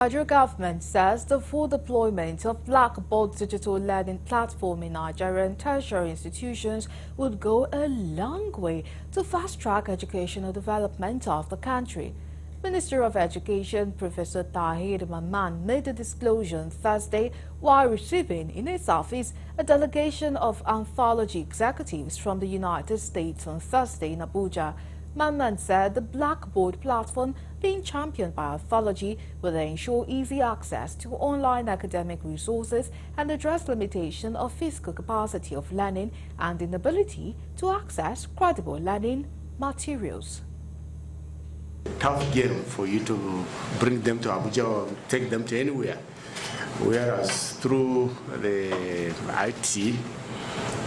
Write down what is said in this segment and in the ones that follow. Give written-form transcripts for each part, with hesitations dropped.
The federal government says the full deployment of Blackboard digital learning platform in Nigerian tertiary institutions would go a long way to fast-track educational development of the country. Minister of Education Professor Tahir Mamman made the disclosure on Thursday while receiving in his office a delegation of anthology executives from the United States on Thursday in Abuja. Mamman said the Blackboard platform being championed by Anthology will ensure easy access to online academic resources and address limitation of physical capacity of learning and inability to access credible learning materials. Tough game for you to bring them to Abuja or take them to anywhere, whereas through the IT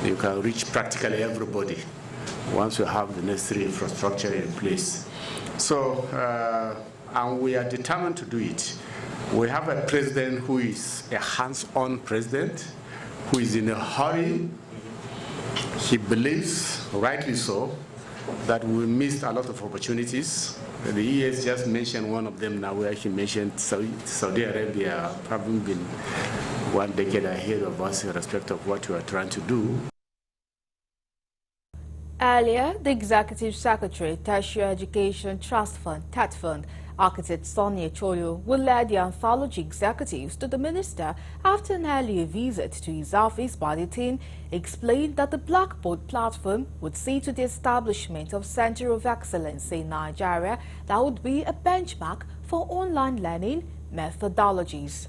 you can reach practically everybody once you have the necessary infrastructure in place. So, and we are determined to do it. We have a president who is a hands-on president, who is in a hurry. He believes, rightly so, that we missed a lot of opportunities. The ES just mentioned one of them now, where he mentioned Saudi Arabia having been 1 decade ahead of us in respect of what we are trying to do. Earlier, the Executive Secretary, Tertiary Education Trust Fund, TET Fund, architect Sonia Cholo, will lead the anthology executives to the minister after an earlier visit to his office by the team, explained that the Blackboard platform would see to the establishment of Center of Excellence in Nigeria that would be a benchmark for online learning methodologies.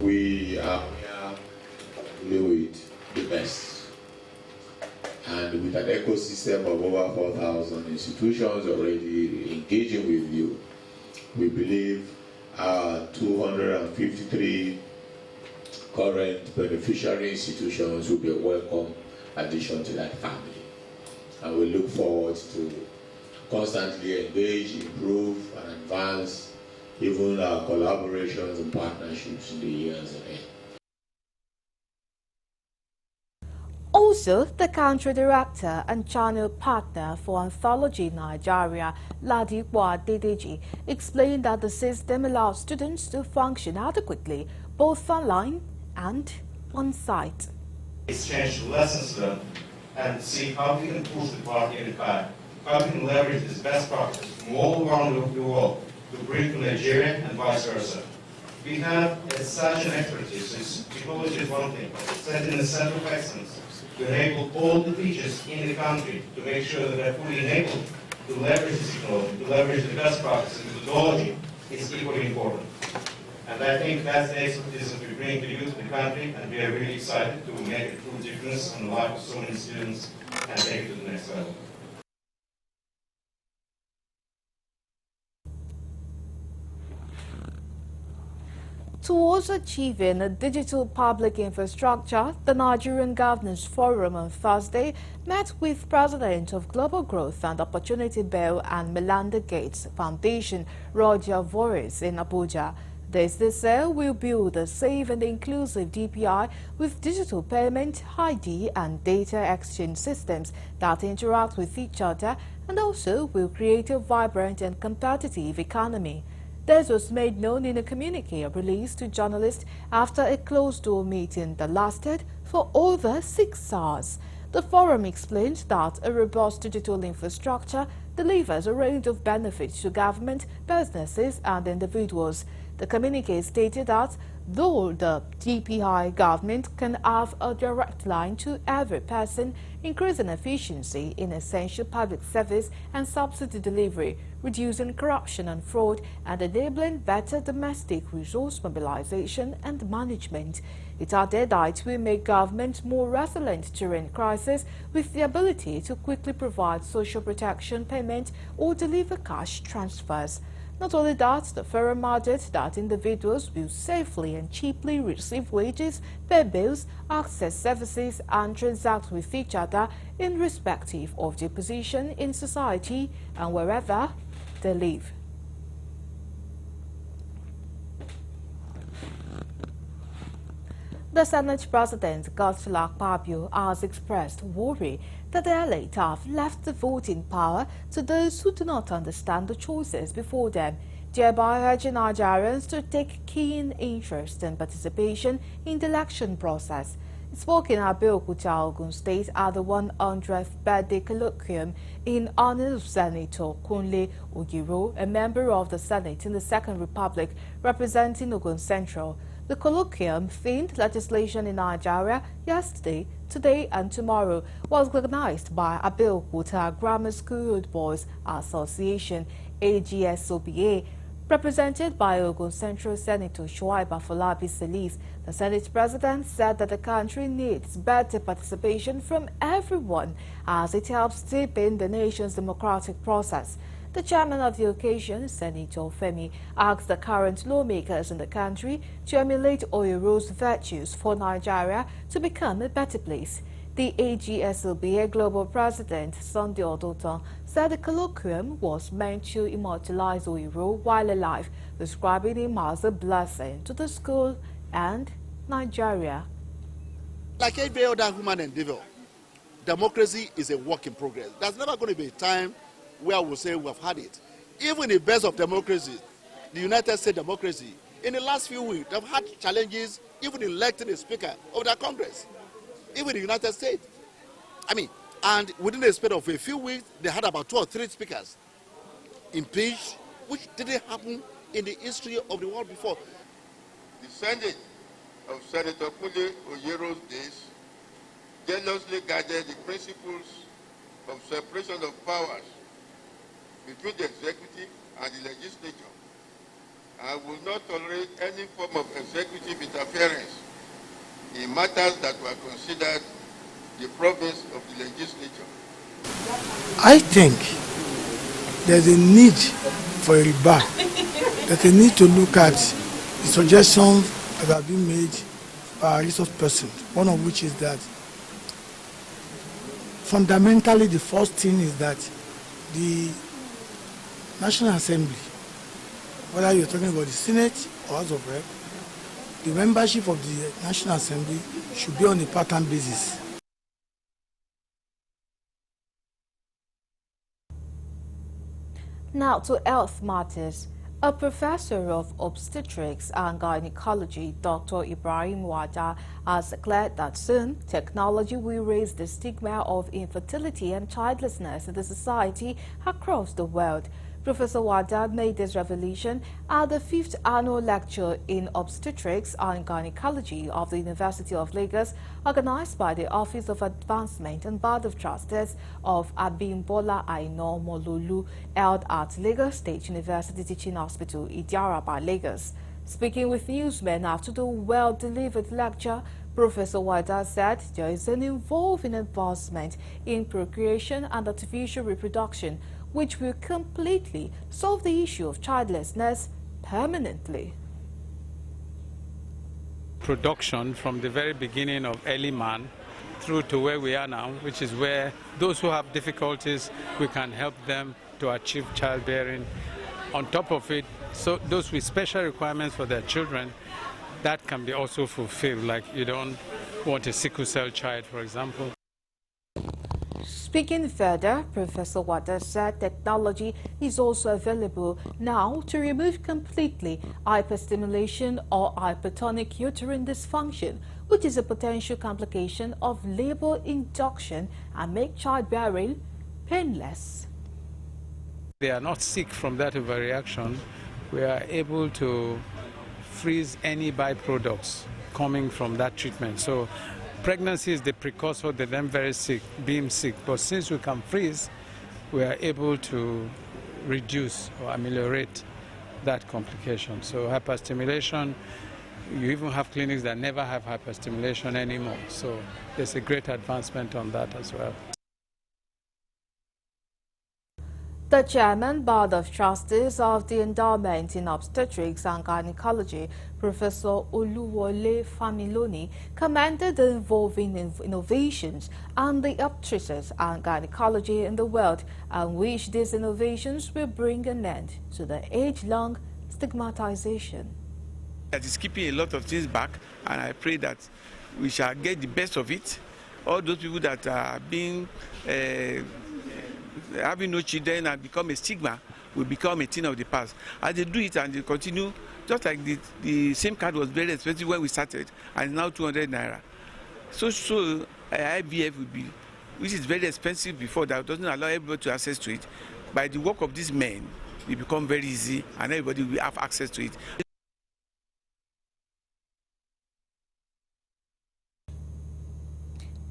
We are here with the best. And with an ecosystem of over 4,000 institutions already engaging with you, we believe our 253 current beneficiary institutions will be a welcome addition to that family. And we look forward to constantly engage, improve, and advance even our collaborations and partnerships in the years ahead. Also, the country director and channel partner for Anthology Nigeria, Ladipo Adedeji, explained that the system allows students to function adequately, both online and on-site. Exchange lessons learned and see how we can push the party in the back, how we can leverage this best practice from all around the world to bring to Nigeria and vice versa. We have such an expertise, technology is one thing, but setting a center of excellence to enable all the teachers in the country to make sure that they're fully enabled to leverage this technology, to leverage the best practices and methodology is equally important. And I think that's the expertise that we bring to you, to the country, and we are really excited to make a true difference in the life of so many students and take it to the next level. Towards achieving a digital public infrastructure, the Nigerian Governors Forum on Thursday met with President of Global Growth and Opportunity Bell and Melinda Gates Foundation, Roger Vorez, in Abuja. They say will build a safe and inclusive DPI with digital payment, ID and data exchange systems that interact with each other, and also will create a vibrant and competitive economy. This was made known in a communique released to journalists after a closed-door meeting that lasted for over 6 hours. The forum explained that a robust digital infrastructure delivers a range of benefits to government, businesses and individuals. The communique stated that though the DPI government can have a direct line to every person, increasing efficiency in essential public service and subsidy delivery, reducing corruption and fraud, and enabling better domestic resource mobilization and management. It added that it will make government more resilient during crisis with the ability to quickly provide social protection payment or deliver cash transfers. Not only that, the forum added that individuals will safely and cheaply receive wages, pay bills, access services and transact with each other irrespective of their position in society and wherever they live. The Senate President, Godswill Akpabio, has expressed worry that the elite have left the voting power to those who do not understand the choices before them. thereby urging Nigerians to take keen interest and participation in the election process. It spoke in Abeokuta, Ogun State at the 100th birthday colloquium in honor of Senator Kunle Ogiro, a member of the Senate in the Second Republic representing Ogun Central. The colloquium, themed Legislation in Nigeria, yesterday, today and tomorrow, was organized by Abeokuta Grammar School Boys Association, AGSOBA, represented by Ogun Central Senator Shuaib Afolabi Salis. The Senate President said that the country needs better participation from everyone as it helps deepen the nation's democratic process. The chairman of the occasion, Senator Femi, asked the current lawmakers in the country to emulate Oyiro's virtues for Nigeria to become a better place. The AGSOBA Global President, Sunday Odotan, said the colloquium was meant to immortalize Oyiro while alive, describing him as a blessing to the school and Nigeria. Like every other human endeavor, democracy is a work in progress. There's never going to be a time where we'll say we've had it. Even in the best of democracy, the United States democracy, in the last few weeks, they've had challenges even electing a speaker of their Congress. Even in the United States. And within the space of a few weeks, they had about 2 or 3 speakers impeached, which didn't happen in the history of the world before. The Senate of Senator Kunle Oyero's days jealously guarded the principles of separation of powers between the executive and the legislature, and will not tolerate any form of executive interference in matters that were considered the province of the legislature. I think there's a need for a rebuff. There's a need to look at the suggestions that have been made by resource persons, one of which is that fundamentally the first thing is that the National Assembly, whether you're talking about the Senate or House of Rep, the membership of the National Assembly should be on a part-time basis. Now to health matters. A professor of obstetrics and gynecology, Dr. Ibrahim Wada, has declared that soon technology will raise the stigma of infertility and childlessness in the society across the world. Professor Wada made this revelation at the 5th annual lecture in obstetrics and gynecology of the University of Lagos, organized by the Office of Advancement and Board of Trustees of Abimbola Aina Mololu, held at Lagos State University Teaching Hospital, Idiaraba, Lagos. Speaking with newsmen after the well-delivered lecture, Professor Wada said there is an evolving advancement in procreation and artificial reproduction, which will completely solve the issue of childlessness permanently. Production from the very beginning of early man through to where we are now, which is where those who have difficulties, we can help them to achieve childbearing. On top of it, so those with special requirements for their children, that can be also fulfilled, like you don't want a sickle cell child, for example. Speaking further, Professor Wada said technology is also available now to remove completely hyperstimulation or hypertonic uterine dysfunction, which is a potential complication of labor induction, and make childbearing painless. They are not sick from that overreaction. We are able to freeze any byproducts coming from that treatment. So pregnancy is the precursor to them very sick, being sick. But since we can freeze, we are able to reduce or ameliorate that complication. So hyperstimulation, you even have clinics that never have hyperstimulation anymore. So there's a great advancement on that as well. The Chairman, Board of Trustees of the Endowment in Obstetrics and Gynecology, Professor Oluwole Familoni, commended the evolving innovations and the obstetrics and gynecology in the world, and wished these innovations will bring an end to the age-long stigmatization. That is keeping a lot of things back, and I pray that we shall get the best of it. All those people that are being having no children and become a stigma, will become a thing of the past. As they do it and they continue, just like the SIM card was very expensive when we started, and now 200 naira. So IVF will be, which is very expensive before, that doesn't allow everybody to access to it. By the work of these men, it become very easy and everybody will have access to it.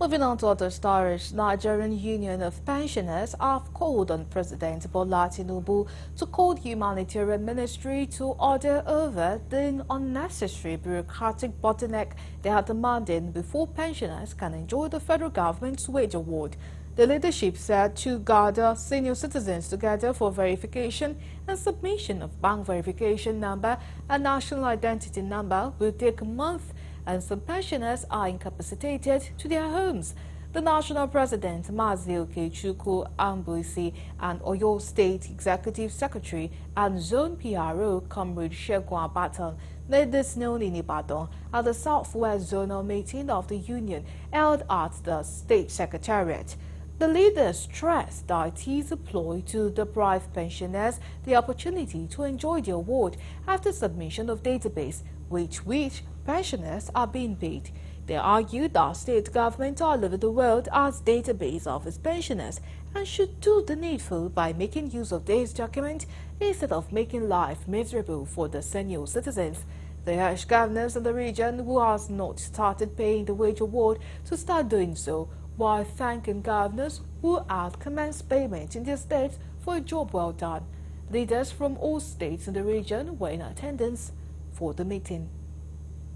Moving on to other stories, Nigerian Union of Pensioners have called on President Bola Tinubu to call the Humanitarian Ministry to order over the unnecessary bureaucratic bottleneck they are demanding before pensioners can enjoy the federal government's wage award. The leadership said to gather senior citizens together for verification and submission of bank verification number and national identity number will take a month, and some pensioners are incapacitated to their homes. The National President, Mazi Okechukwu Ambuisi, and Oyo State Executive Secretary and Zone PRO, Comrade Shegun Abatan, made this known in Ibadan at the Southwest Zonal meeting of the Union held at the State Secretariat. The leaders stressed that it is a ploy to deprive pensioners the opportunity to enjoy the award after submission of database, which pensioners are being paid. They argued that state governments all over the world has database of its pensioners and should do the needful by making use of this document instead of making life miserable for the senior citizens. They urged governors in the region who has not started paying the wage award to start doing so, while thanking governors who have commenced payment in their states for a job well done. Leaders from all states in the region were in attendance for the meeting.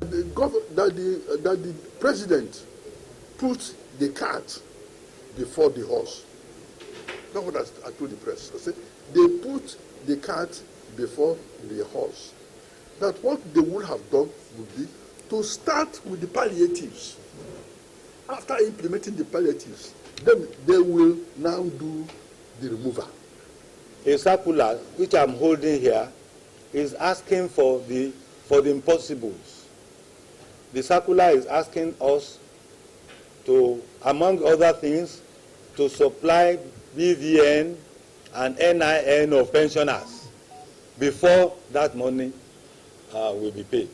That the president put the cart before the horse. That's what I told the press. I said they put the cart before the horse. That what they would have done would be to start with the palliatives. After implementing the palliatives, then they will now do the removal. A circular which I'm holding here is asking for the impossibles. The circular is asking us to, among other things, to supply BVN and NIN of pensioners before that money will be paid.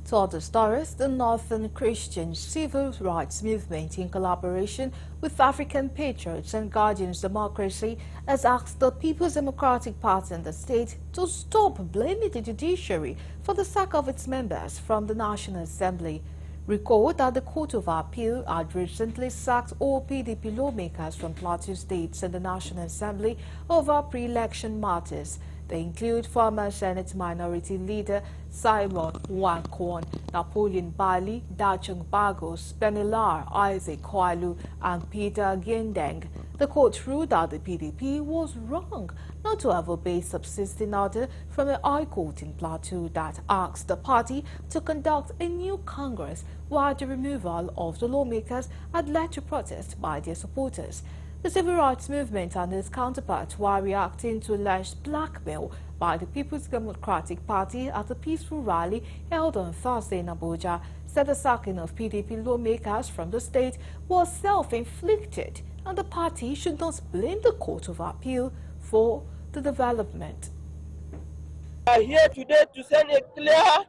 To other stories, the Northern Christian Civil Rights Movement, in collaboration with African Patriots and Guardians Democracy, has asked the People's Democratic Party in the state to stop blaming the judiciary for the sack of its members from the National Assembly. Recall that the Court of Appeal had recently sacked all PDP lawmakers from Plateau States and the National Assembly over pre-election matters. They include former Senate Minority Leader Simon Nwankwo, Napoleon Bali, Dachung Bagos, Benilar, Isaac Kwalu, and Peter Gendeng. The court ruled that the PDP was wrong not to have obeyed subsisting order from a high court in Plateau that asked the party to conduct a new Congress, while the removal of the lawmakers had led to protest by their supporters. The civil rights movement and its counterparts were reacting to alleged blackmail by the People's Democratic Party at a peaceful rally held on Thursday in Abuja, said the sacking of PDP lawmakers from the state was self-inflicted and the party should not blame the Court of Appeal for the development. We are here today to send a clear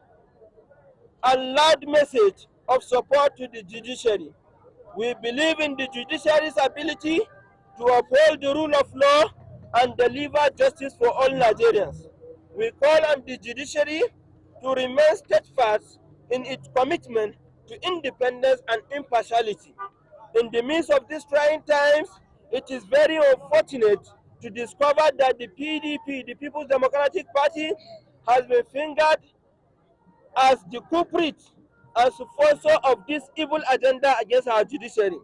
and loud message of support to the judiciary. We believe in the judiciary's ability to uphold the rule of law and deliver justice for all Nigerians. We call on the judiciary to remain steadfast in its commitment to independence and impartiality. In the midst of these trying times, it is very unfortunate to discover that the PDP, the People's Democratic Party, has been fingered as the culprit and sponsor of this evil agenda against our judiciary.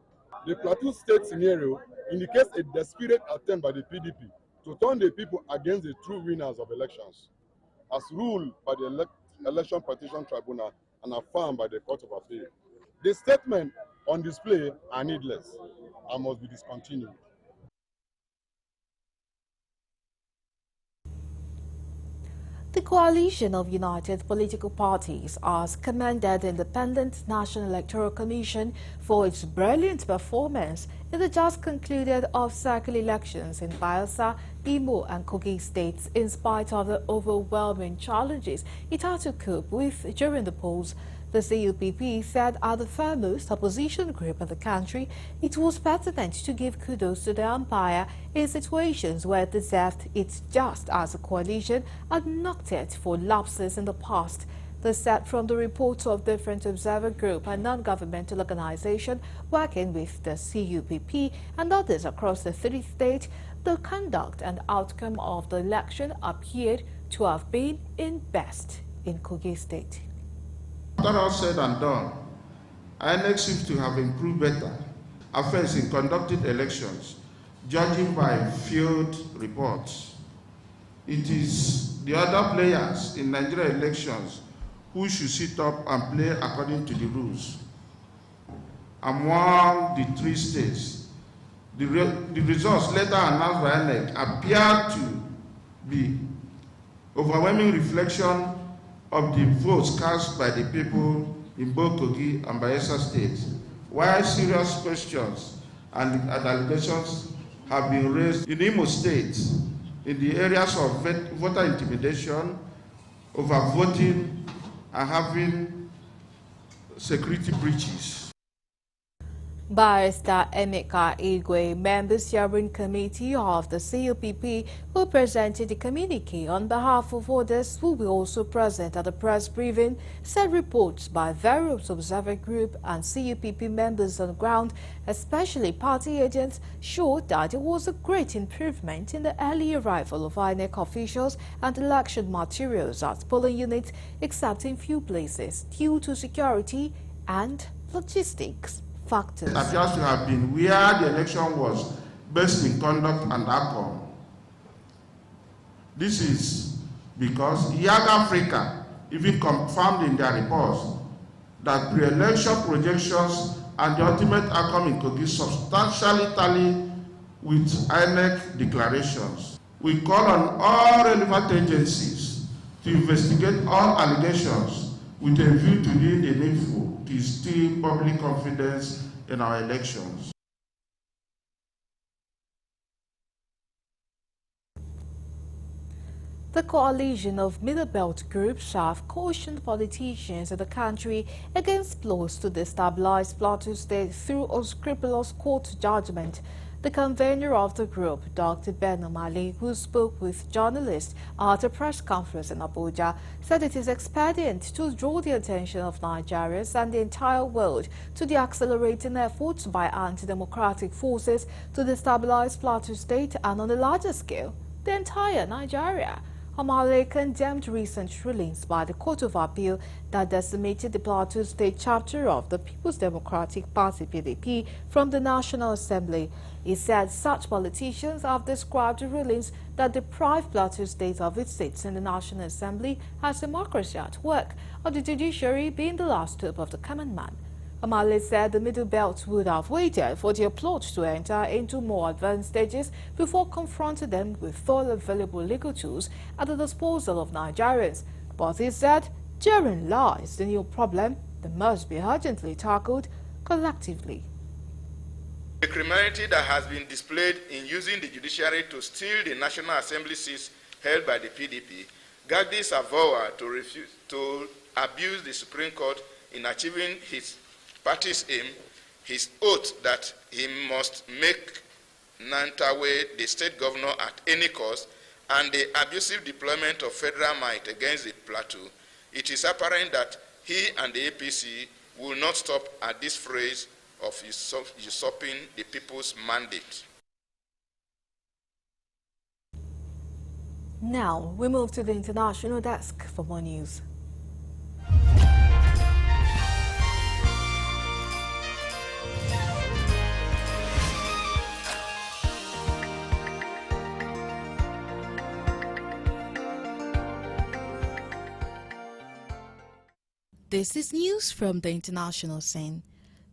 The Plateau State scenario indicates a desperate attempt by the PDP to turn the people against the true winners of elections, as ruled by the Election Petition Tribunal and affirmed by the Court of Appeal. The statements on display are needless and must be discontinued. The coalition of united political parties has commended the Independent National Electoral Commission for its brilliant performance in the just concluded off-cycle elections in Bayelsa, Imo and Kogi states in spite of the overwhelming challenges it had to cope with during the polls. The CUPP said as the foremost opposition group in the country, it was pertinent to give kudos to the umpire in situations where it deserved it, just as the coalition had knocked it for lapses in the past. They said from the reports of different observer group and non-governmental organizations working with the CUPP and others across the 3 states, the conduct and outcome of the election appeared to have been in best in Kogi State. After all said and done, INEC seems to have improved better affairs in conducting elections, judging by field reports. It is the other players in Nigerian elections who should sit up and play according to the rules. Among the 3 states, the results later announced by INEC appear to be overwhelming reflection of the votes cast by the people in both Kogi and Bayelsa states, while serious questions and allegations have been raised in Imo State in the areas of voter intimidation, overvoting, and having security breaches. Barrister Emeka Igwe, member steering committee of the CUPP, who presented the communique on behalf of others who will also present at the press briefing, said reports by various observer group and CUPP members on the ground, especially party agents, showed that there was a great improvement in the early arrival of INEC officials and election materials at polling units, except in few places due to security and logistics factors. It appears to have been where the election was based in conduct and outcome. This is because YAG Africa even confirmed in their reports that pre-election projections and the ultimate outcome in Kogi substantially tally with INEC declarations. We call on all relevant agencies to investigate all allegations with a view to doing the needful to instill public confidence in our elections. The coalition of Middle Belt groups have cautioned politicians in the country against plots to destabilize Plateau State through unscrupulous court judgment. The convener of the group, Dr. Ben Omali, who spoke with journalists at a press conference in Abuja, said it is expedient to draw the attention of Nigerians and the entire world to the accelerating efforts by anti-democratic forces to destabilize Plateau State and, on a larger scale, the entire Nigeria. Omale condemned recent rulings by the Court of Appeal that decimated the Plateau State chapter of the People's Democratic Party (PDP) from the National Assembly. He said such politicians have described the rulings that deprive Plateau State of its seats in the National Assembly as democracy at work, or the judiciary being the last hope of the common man. Omale said the Middle Belt would have waited for their plot to enter into more advanced stages before confronting them with all available legal tools at the disposal of Nigerians. But he said, therein lies the new problem that must be urgently tackled collectively. The criminality that has been displayed in using the judiciary to steal the National Assembly seats held by the PDP, Gagdi Savowa to abuse the Supreme Court in achieving his party's aim, his oath that he must make Nantawe the state governor at any cost, and the abusive deployment of federal might against the plateau, it is apparent that he and the APC will not stop at this phrase of usurping the people's mandate. Now, we move to the international desk for more news. This is news from the international scene.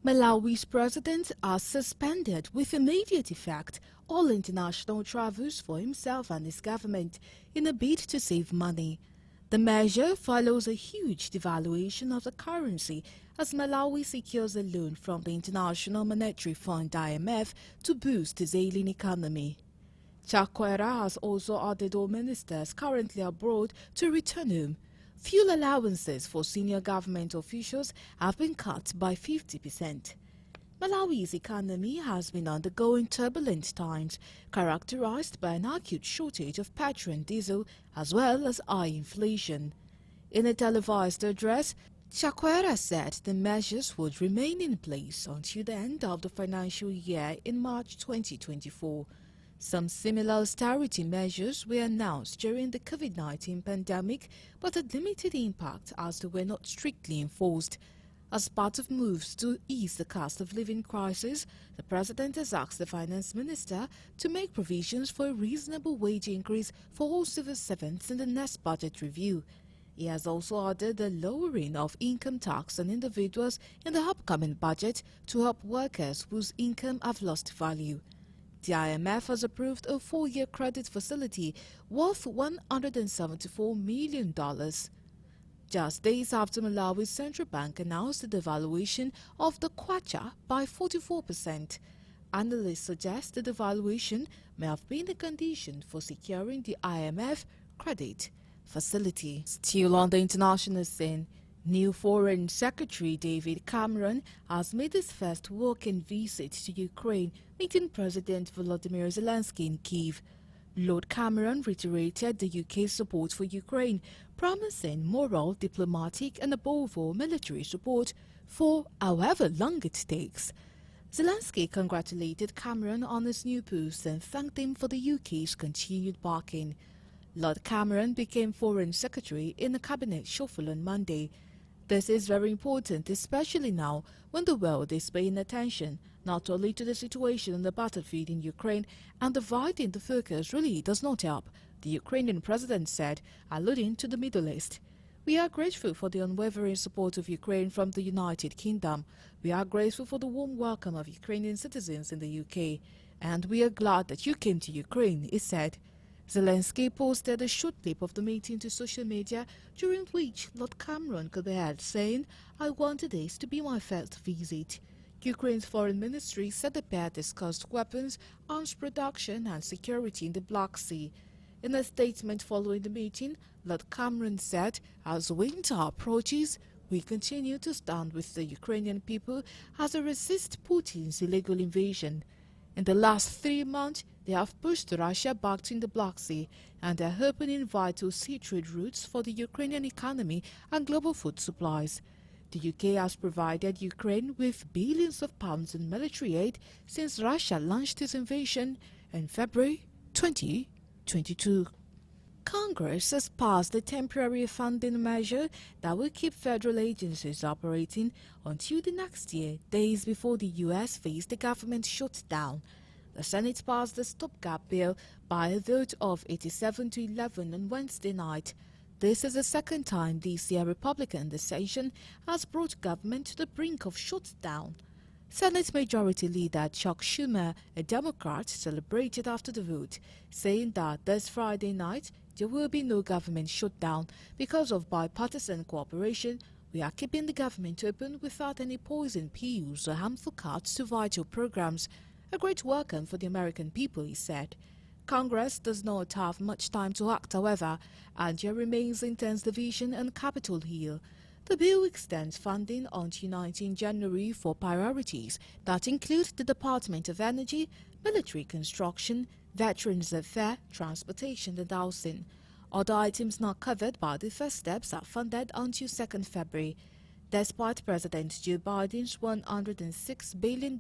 Malawi's president has suspended with immediate effect all international travels for himself and his government in a bid to save money. The measure follows a huge devaluation of the currency as Malawi secures a loan from the International Monetary Fund (IMF) to boost its ailing economy. Chakwera has also ordered all ministers currently abroad to return home. Fuel allowances for senior government officials have been cut by 50%. Malawi's economy has been undergoing turbulent times, characterized by an acute shortage of petrol and diesel, as well as high inflation. In a televised address, Chakwera said the measures would remain in place until the end of the financial year in March 2024. Some similar austerity measures were announced during the COVID-19 pandemic, but had limited impact as they were not strictly enforced. As part of moves to ease the cost of living crisis, the president has asked the finance minister to make provisions for a reasonable wage increase for all civil servants in the next budget review. He has also ordered the lowering of income tax on individuals in the upcoming budget to help workers whose income have lost value. The IMF has approved a 4-year credit facility worth $174 million. Just days after Malawi's central bank announced the devaluation of the kwacha by 44%, analysts suggest the devaluation may have been a condition for securing the IMF credit facility. Still on the international scene, new Foreign Secretary David Cameron has made his first walk-in visit to Ukraine, meeting President Volodymyr Zelensky in Kyiv. Lord Cameron reiterated the UK's support for Ukraine, promising moral, diplomatic and above all military support for however long it takes. Zelensky congratulated Cameron on his new post and thanked him for the UK's continued backing. Lord Cameron became Foreign Secretary in a cabinet shuffle on Monday. This is very important, especially now when the world is paying attention not only to the situation on the battlefield in Ukraine, and dividing the focus really does not help, the Ukrainian president said, alluding to the Middle East. We are grateful for the unwavering support of Ukraine from the United Kingdom. We are grateful for the warm welcome of Ukrainian citizens in the UK. And we are glad that you came to Ukraine, he said. Zelensky posted a short clip of the meeting to social media, during which Lord Cameron could be heard saying, "I wanted this to be my first visit." Ukraine's foreign ministry said the pair discussed weapons, arms production and security in the Black Sea. In a statement following the meeting, Lord Cameron said, "As winter approaches, we continue to stand with the Ukrainian people as they resist Putin's illegal invasion. In the last 3 months, they have pushed Russia back in the Black Sea and are opening vital sea trade routes for the Ukrainian economy and global food supplies." The UK has provided Ukraine with billions of pounds in military aid since Russia launched its invasion in February 2022. Congress has passed a temporary funding measure that will keep federal agencies operating until the next year, days before the U.S. faced a government shutdown. The Senate passed the stopgap bill by a vote of 87 to 11 on Wednesday night. This is the second time this year Republican decision has brought government to the brink of shutdown. Senate Majority Leader Chuck Schumer, a Democrat, celebrated after the vote, saying that this Friday night there will be no government shutdown because of bipartisan cooperation. We are keeping the government open without any poison pills or harmful cuts to vital programs. A great welcome for the American people, he said. Congress does not have much time to act, however, and there remains intense division on Capitol Hill. The bill extends funding until 19 January for priorities that include the Department of Energy, military construction, Veterans Affairs, transportation and housing. Other items not covered by the first steps are funded until 2 February. Despite President Joe Biden's $106 billion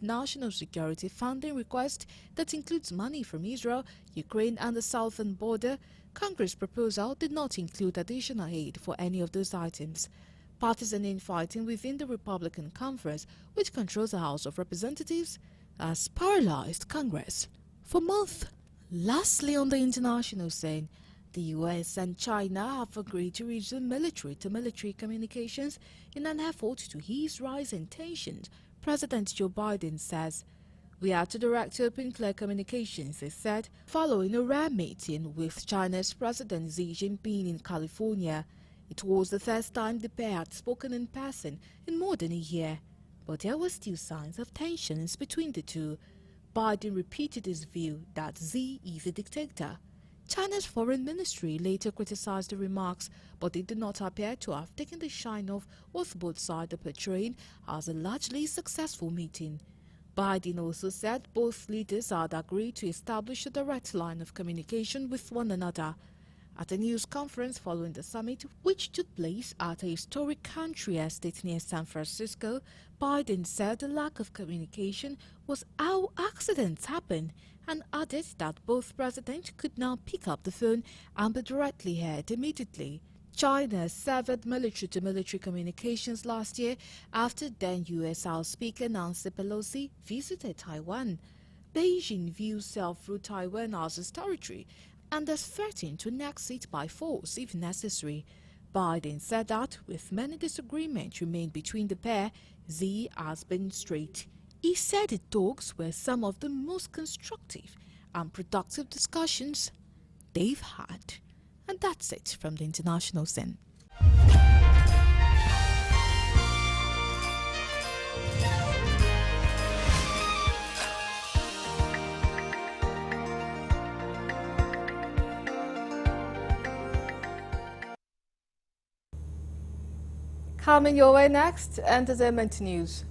national security funding request that includes money from Israel, Ukraine and the southern border, Congress' proposal did not include additional aid for any of those items. Partisan infighting within the Republican conference, which controls the House of Representatives, has paralyzed Congress for months. Lastly, on the international scene, the US and China have agreed to resume military-to-military communications in an effort to ease rising tensions, President Joe Biden says. We are to direct open clear communications, he said, following a rare meeting with China's President Xi Jinping in California. It was the first time the pair had spoken in person in more than a year, but there were still signs of tensions between the two. Biden repeated his view that Xi is a dictator. China's foreign ministry later criticized the remarks, but they do not appear to have taken the shine off what both sides are portraying as a largely successful meeting. Biden also said both leaders had agreed to establish a direct line of communication with one another. At a news conference following the summit, which took place at a historic country estate near San Francisco, Biden said the lack of communication was how accidents happen and added that both presidents could now pick up the phone and be directly heard immediately. China severed military-to-military communications last year after then U.S. House Speaker Nancy Pelosi visited Taiwan. Beijing views self-ruled Taiwan as its territory and has threatened to annex it by force if necessary. Biden said that with many disagreements remain between the pair, Xi has been straight. He said the talks were some of the most constructive and productive discussions they've had. And that's it from the international scene. Coming your way next, entertainment news.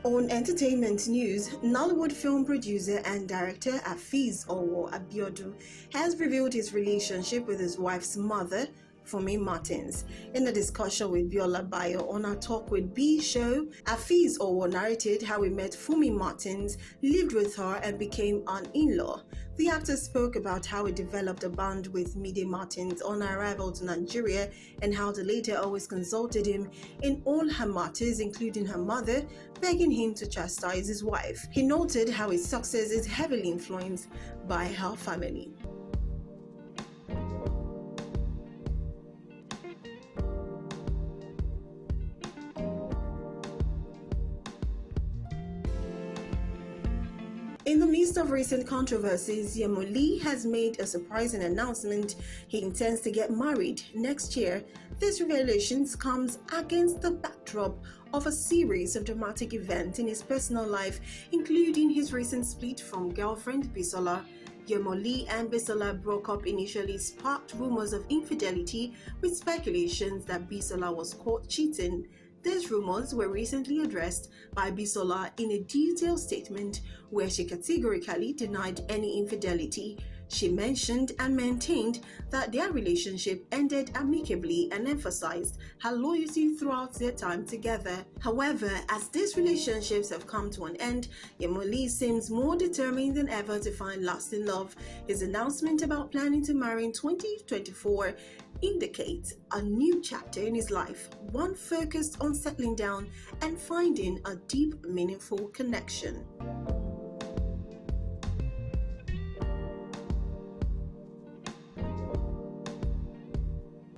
On entertainment news, Nollywood film producer and director Afeez Owo Abiodun has revealed his relationship with his wife's mother, Funmi Martins. In a discussion with Biola Bayo on our Talk with B show, Afeez Owo narrated how he met Funmi Martins, lived with her and became an in-law. The actor spoke about how he developed a bond with Mide Martins on her arrival to Nigeria and how the latter always consulted him in all her matters, including her mother, begging him to chastise his wife. He noted how his success is heavily influenced by her family. In the midst of recent controversies, Yemo Lee has made a surprising announcement. He intends to get married next year. This revelation comes against the backdrop of a series of dramatic events in his personal life, including his recent split from girlfriend Bisola. Yemo Lee and Bisola broke up initially sparked rumors of infidelity, with speculations that Bisola was caught cheating. These rumors were recently addressed by Bisola in a detailed statement where she categorically denied any infidelity. She mentioned and maintained that their relationship ended amicably and emphasized her loyalty throughout their time together. However, as these relationships have come to an end, Yemo Lee seems more determined than ever to find lasting love. His announcement about planning to marry in 2024 indicates a new chapter in his life, one focused on settling down and finding a deep, meaningful connection.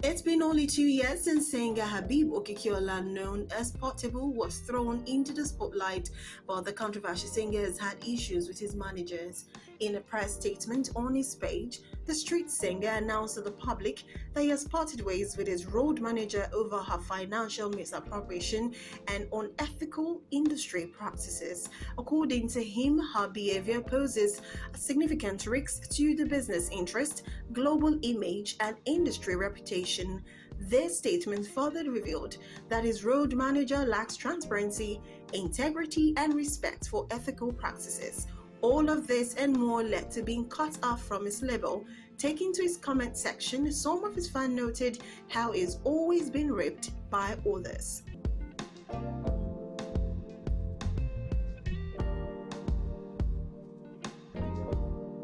It's been only 2 years since singer Habib Okikiola, known as Portable, was thrown into the spotlight, but the controversial singer has had issues with his managers. In a press statement on his page, the street singer announced to the public that he has parted ways with his road manager over her financial misappropriation and unethical industry practices. According to him, her behavior poses a significant risk to the business interest, global image, and industry reputation. This statement further revealed that his road manager lacks transparency, integrity, and respect for ethical practices. All of this and more led to being cut off from his label. Taking to his comment section, some of his fans noted how he's always been ripped by others.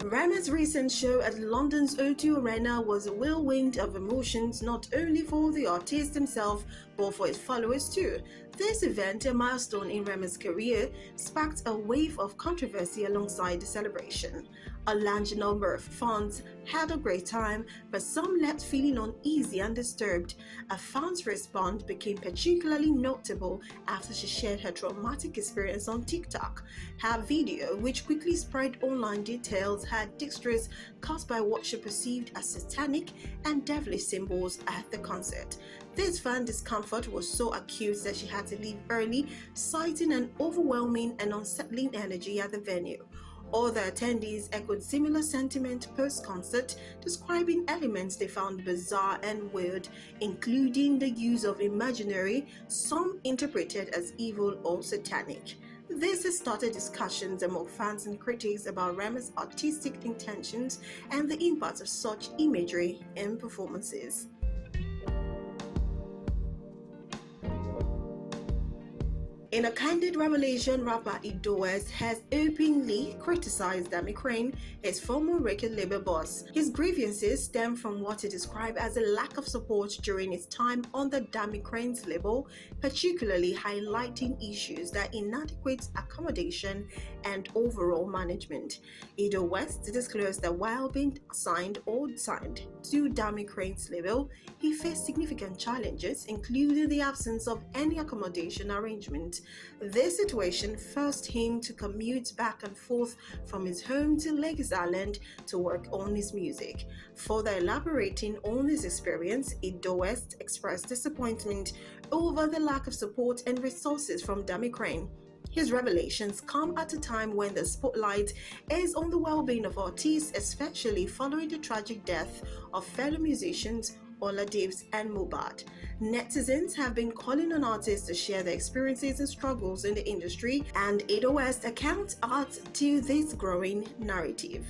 Rema's recent show at London's O2 Arena was a whirlwind of emotions not only for the artist himself but for his followers too. This event, a milestone in Rema's career, sparked a wave of controversy alongside the celebration. A large number of fans had a great time, but some left feeling uneasy and disturbed. A fan's response became particularly notable after she shared her traumatic experience on TikTok. Her video, which quickly spread online, details her distress caused by what she perceived as satanic and devilish symbols at the concert. This fan discomfort was so acute that she had to leave early, citing an overwhelming and unsettling energy at the venue. Other attendees echoed similar sentiment post-concert, describing elements they found bizarre and weird, including the use of imaginary, some interpreted as evil or satanic. This has started discussions among fans and critics about Rema's artistic intentions and the impact of such imagery in performances. In a candid revelation, rapper Edo West has openly criticized Dami Crane, his former record label boss. His grievances stem from what he described as a lack of support during his time on the Dami Crane's label, particularly highlighting issues like inadequate accommodation and overall management. Edo West disclosed that while being signed to Dami Crane's label, he faced significant challenges, including the absence of any accommodation arrangement. This situation forced him to commute back and forth from his home to Lagos Island to work on his music. Further elaborating on his experience, Edo West expressed disappointment over the lack of support and resources from Dami Crane. His revelations come at a time when the spotlight is on the well-being of artists, especially following the tragic death of fellow musicians Ola Dibs and Mohbad. Netizens have been calling on artists to share their experiences and struggles in the industry, and Edo West accounts art to this growing narrative.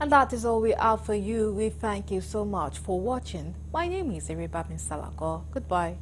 And that is all we have for you. We thank you so much for watching. My name is Iribabin Salako. Goodbye.